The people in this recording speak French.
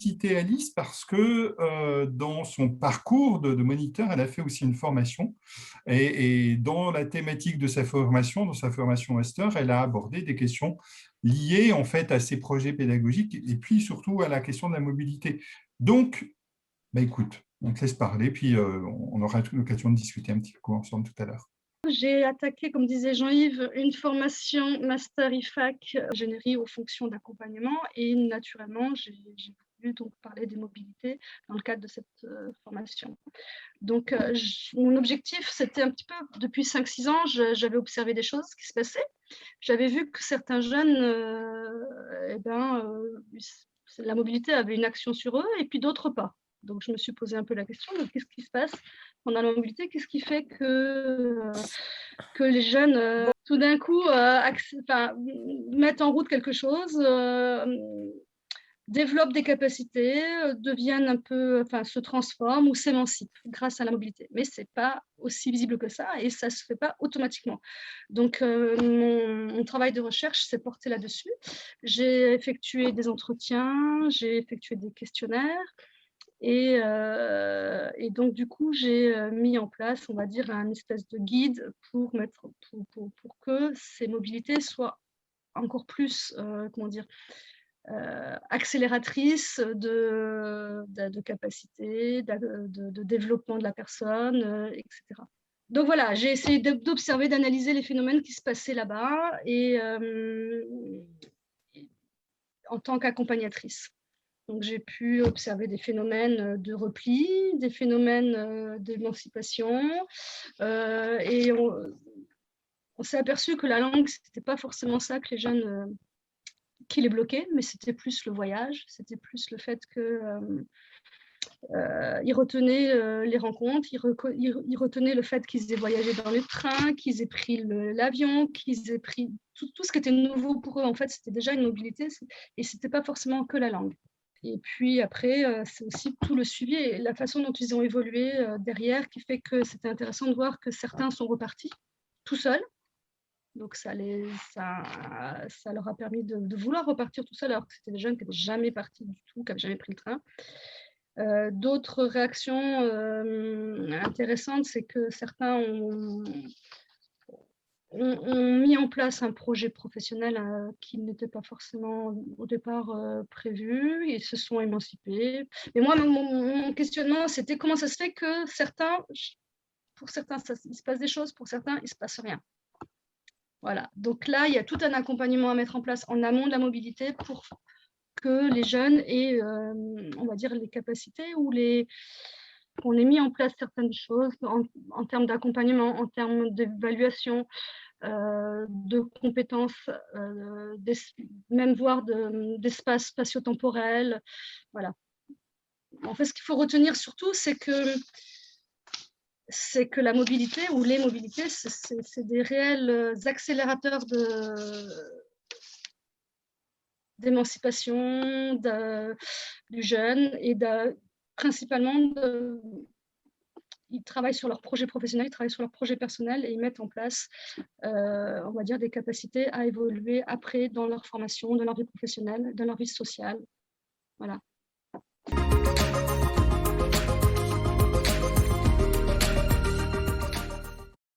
cité Alice parce que dans son parcours de moniteur, elle a fait aussi une formation. Et dans la thématique de sa formation, dans sa formation master, elle a abordé des questions liées en fait à ses projets pédagogiques et puis surtout à la question de la mobilité. Donc, bah, écoute, on te laisse parler, puis on aura l'occasion de discuter un petit peu ensemble tout à l'heure. J'ai attaqué, comme disait Jean-Yves, une formation Master IFAC ingénierie aux fonctions d'accompagnement et naturellement, j'ai voulu donc parler des mobilités dans le cadre de cette formation. Donc, mon objectif, c'était un petit peu, depuis 5-6 ans, j'avais observé des choses qui se passaient. J'avais vu que certains jeunes, la mobilité avait une action sur eux et puis d'autres pas. Donc, je me suis posé un peu la question de qu'est-ce qui se passe pendant la mobilité, qu'est-ce qui fait que les jeunes, tout d'un coup, mettent en route quelque chose, développent des capacités, deviennent un peu, se transforment ou s'émancipent grâce à la mobilité. Mais ce n'est pas aussi visible que ça et ça ne se fait pas automatiquement. Donc, mon travail de recherche s'est porté là-dessus. J'ai effectué des entretiens, j'ai effectué des questionnaires. Et donc, du coup, j'ai mis en place, on va dire, un espèce de guide pour que ces mobilités soient encore plus, accélératrices de capacité, de développement de la personne, etc. Donc voilà, j'ai essayé d'observer, d'analyser les phénomènes qui se passaient là-bas et en tant qu'accompagnatrice. Donc, j'ai pu observer des phénomènes de repli, des phénomènes d'émancipation. Et on s'est aperçu que la langue, ce n'était pas forcément ça que les jeunes qui les bloquaient, mais c'était plus le voyage, c'était plus le fait qu'ils retenaient les rencontres, ils retenaient le fait qu'ils aient voyagé dans le train, qu'ils aient pris l'avion, qu'ils aient pris tout ce qui était nouveau pour eux. En fait, c'était déjà une mobilité et ce n'était pas forcément que la langue. Et puis après, c'est aussi tout le suivi et la façon dont ils ont évolué derrière qui fait que c'était intéressant de voir que certains sont repartis tout seuls. Donc, ça leur a permis de vouloir repartir tout seuls alors que c'était des jeunes qui n'étaient jamais partis du tout, qui n'avaient jamais pris le train. D'autres réactions intéressantes, c'est que certains ont mis en place un projet professionnel qui n'était pas forcément au départ prévu. Ils se sont émancipés. Mais moi, mon questionnement, c'était comment ça se fait que pour certains, il se passe des choses, pour certains, il ne se passe rien. Voilà. Donc là, il y a tout un accompagnement à mettre en place en amont de la mobilité pour que les jeunes aient, on va dire, les capacités ou on ait mis en place certaines choses en termes d'accompagnement, en termes d'évaluation, de compétences, même voire d'espace spatio-temporel. Voilà. En fait, ce qu'il faut retenir surtout, c'est que la mobilité ou les mobilités, c'est des réels accélérateurs d'émancipation du jeune et principalement ils travaillent sur leur projet professionnel, ils travaillent sur leur projet personnel et ils mettent en place, on va dire, des capacités à évoluer après dans leur formation, dans leur vie professionnelle, dans leur vie sociale. Voilà.